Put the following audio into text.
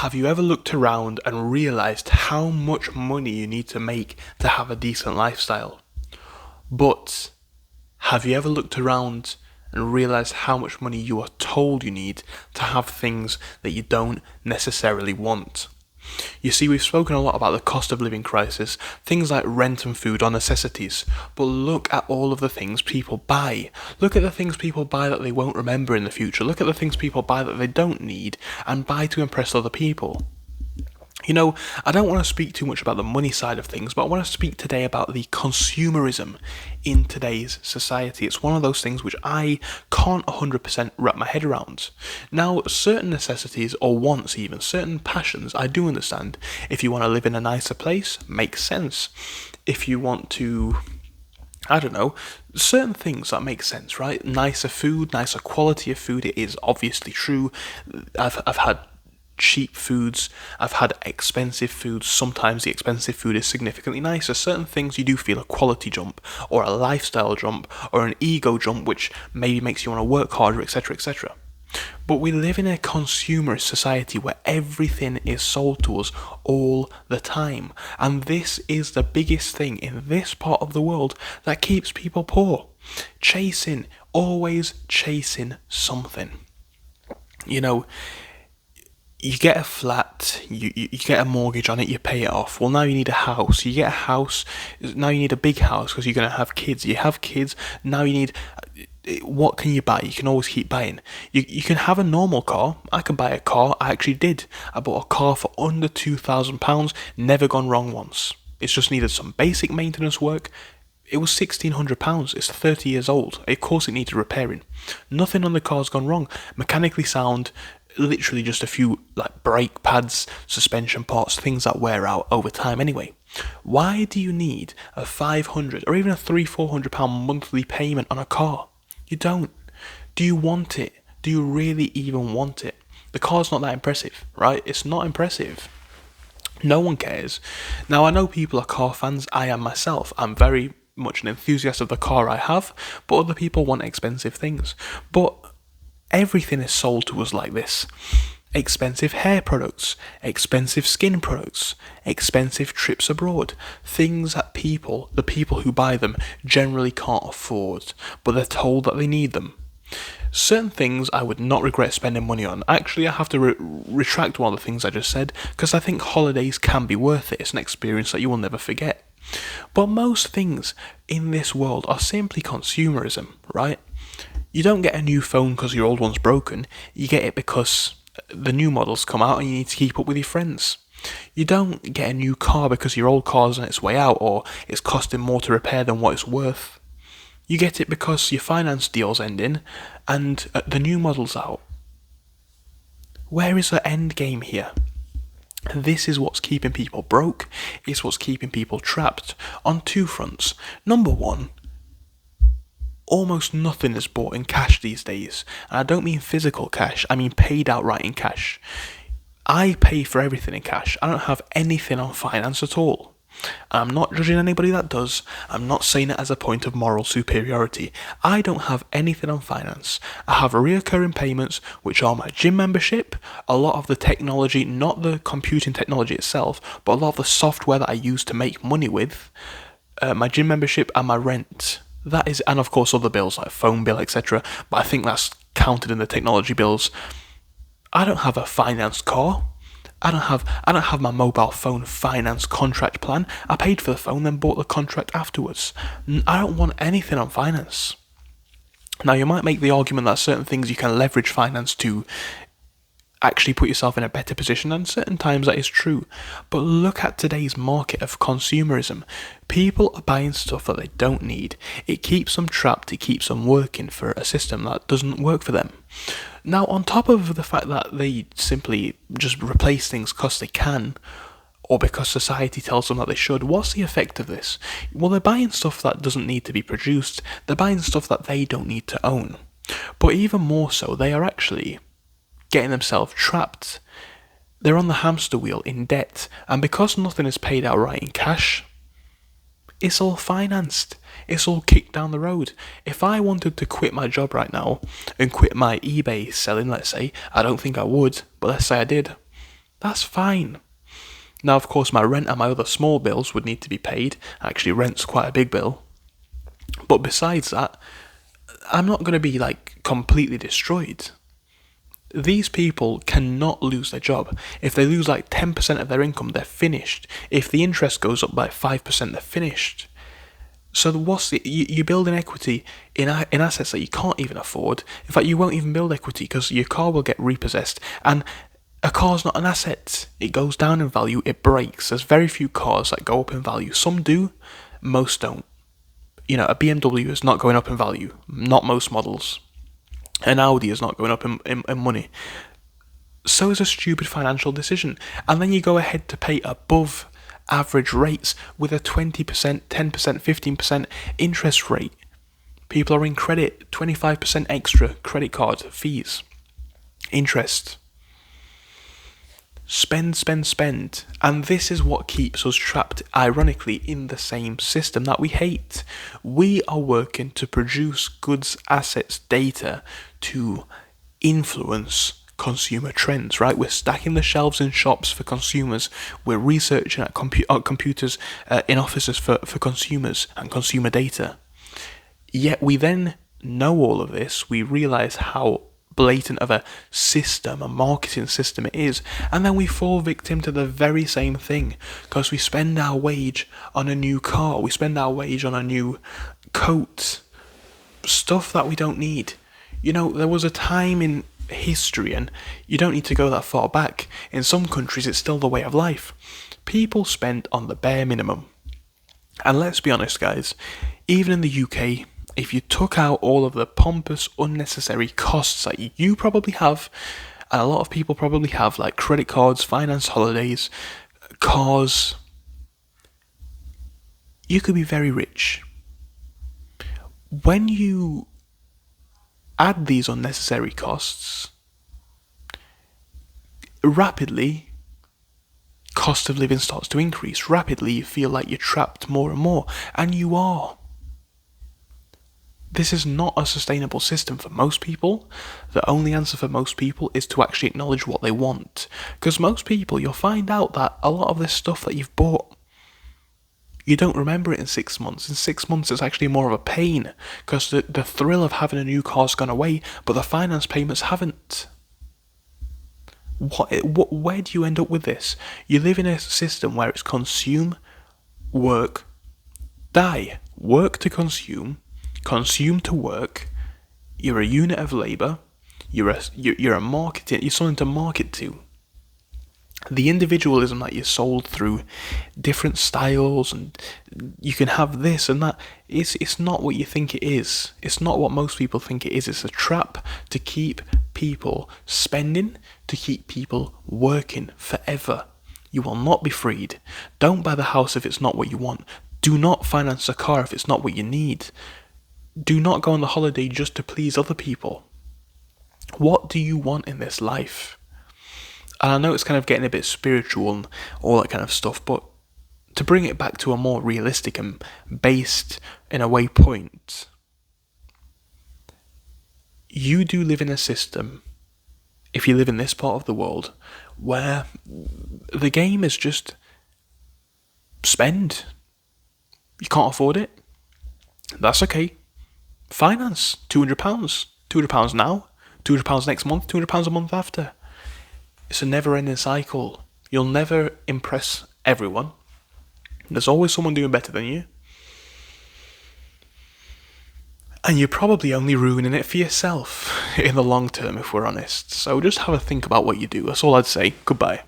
Have you ever looked around and realised how much money you need to make to have a decent lifestyle? But have you ever looked around and realised how much money you are told you need to have things that you don't necessarily want? You see, we've spoken a lot about the cost of living crisis, things like rent and food are necessities, but look at all of the things people buy. Look at the things people buy that they won't remember in the future. Look at the things people buy that they don't need and buy to impress other people. You know, I don't want to speak too much about the money side of things, but I want to speak today about the consumerism in today's society. It's one of those things which I can't 100% wrap my head around. Now, certain necessities or wants even, certain passions, I do understand. If you want to live in a nicer place, makes sense. If you want to, I don't know, certain things that make sense, right? Nicer food, nicer quality of food, it is obviously true. I've had cheap foods, I've had expensive foods. Sometimes the expensive food is significantly nicer. Certain things you do feel a quality jump or a lifestyle jump or an ego jump which maybe makes you want to work harder, etc, etc. But we live in a consumerist society where everything is sold to us all the time, and this is the biggest thing in this part of the world that keeps people poor. Always chasing something. You know, you get a flat, you get a mortgage on it, you pay it off. Well, now you need a house. You get a house, now you need a big house because you're going to have kids. You have kids, now you need... What can you buy? You can always keep buying. You can have a normal car. I can buy a car. I actually did. I bought a car for under £2,000. Never gone wrong once. It's just needed some basic maintenance work. It was £1,600. It's 30 years old. Of course it needed repairing. Nothing on the car's gone wrong. Mechanically sound. Literally just a few like brake pads, suspension parts, things that wear out over time anyway. Why do you need a £500 or even a £300-400 monthly payment on a car? You don't. Do you want it? Do you really even want it? The car's not that impressive, right? It's not impressive. No one cares. Now, I know people are car fans. I am myself. I'm very much an enthusiast of the car I have, but other people want expensive things. But everything is sold to us like this. Expensive hair products, expensive skin products, expensive trips abroad, things that the people who buy them generally can't afford, but they're told that they need them. Certain things I would not regret spending money on. Actually, I have to retract one of the things I just said, because I think holidays can be worth it. It's an experience that you will never forget. But most things in this world are simply consumerism, right? You don't get a new phone because your old one's broken. You get it because the new models come out and you need to keep up with your friends. You don't get a new car because your old car's on its way out or it's costing more to repair than what it's worth. You get it because your finance deal's ending and the new model's out. Where is the end game here? This is what's keeping people broke. It's what's keeping people trapped on two fronts. Number one, almost nothing is bought in cash these days. And I don't mean physical cash, I mean paid outright in cash. I pay for everything in cash. I don't have anything on finance at all. I'm not judging anybody that does. I'm not saying it as a point of moral superiority. I don't have anything on finance. I have reoccurring payments, which are my gym membership, a lot of the technology, not the computing technology itself, but a lot of the software that I use to make money with, my gym membership and my rent. That is, and of course other bills like phone bill, etc. But I think that's counted in the technology bills. I don't have a financed car. I don't have my mobile phone finance contract plan. I paid for the phone, then bought the contract afterwards. I don't want anything on finance. Now, you might make the argument that certain things you can leverage finance to actually put yourself in a better position, and certain times that is true. But look at today's market of consumerism. People are buying stuff that they don't need. It keeps them trapped, it keeps them working for a system that doesn't work for them. Now, on top of the fact that they simply just replace things because they can, or because society tells them that they should, what's the effect of this? Well, they're buying stuff that doesn't need to be produced, they're buying stuff that they don't need to own. But even more so, they are actually getting themselves trapped. They're on the hamster wheel in debt, and because nothing is paid outright in cash, it's all financed. It's all kicked down the road. If I wanted to quit my job right now and quit my eBay selling, let's say, I don't think I would, but let's say I did, That's fine. Now, of course, my rent and my other small bills would need to be paid. Actually, rent's quite a big bill. But besides that, I'm not going to be like completely destroyed. These people cannot lose their job. If they lose like 10% of their income, they're finished. If the interest goes up by 5%, they're finished. So you build an equity in assets that you can't even afford. In fact, you won't even build equity because your car will get repossessed. And a car's not an asset. It goes down in value, it breaks. There's very few cars that go up in value. Some do, most don't. A BMW is not going up in value. Not most models. An Audi is not going up in money. So is a stupid financial decision. And then you go ahead to pay above average rates with a 20%, 10%, 15% interest rate. People are in credit, 25% extra credit card fees. Interest. Spend, spend, spend. And this is what keeps us trapped, ironically, in the same system that we hate. We are working to produce goods, assets, data to influence consumer trends, right? We're stacking the shelves in shops for consumers. We're researching at computers in offices for consumers and consumer data. Yet we then know all of this. We realise how blatant of a system, a marketing system it is, and then we fall victim to the very same thing because we spend our wage on a new car, we spend our wage on a new coat, stuff that we don't need. There was a time in history, and you don't need to go that far back, in some countries it's still the way of life. People spent on the bare minimum. And let's be honest, guys, even in the UK, if you took out all of the pompous, unnecessary costs that you probably have, and a lot of people probably have, like credit cards, finance holidays, cars, you could be very rich. When you add these unnecessary costs, rapidly, cost of living starts to increase. Rapidly, you feel like you're trapped more and more, and you are. This is not a sustainable system for most people. The only answer for most people is to actually acknowledge what they want. Because most people, you'll find out that a lot of this stuff that you've bought, you don't remember it in 6 months. In 6 months, it's actually more of a pain. Because the thrill of having a new car's gone away, but the finance payments haven't. Where do you end up with this? You live in a system where it's consume, work, die. Work to consume to work. You're a unit of labour. You're a marketing. You're something to market to. The individualism that you're sold through different styles, and you can have this and that. It's not what you think it is. It's not what most people think it is. It's a trap to keep people spending, to keep people working forever. You will not be freed. Don't buy the house if it's not what you want. Do not finance a car if it's not what you need. Do not go on the holiday just to please other people. What do you want in this life? And I know it's kind of getting a bit spiritual and all that kind of stuff, but to bring it back to a more realistic and based, in a way, point, you do live in a system, if you live in this part of the world, where the game is just spend. You can't afford it? That's okay. Finance, £200. £200 now, £200 next month, £200 a month after. It's a never-ending cycle. You'll never impress everyone. There's always someone doing better than you. And you're probably only ruining it for yourself in the long term, if we're honest. So just have a think about what you do. That's all I'd say. Goodbye.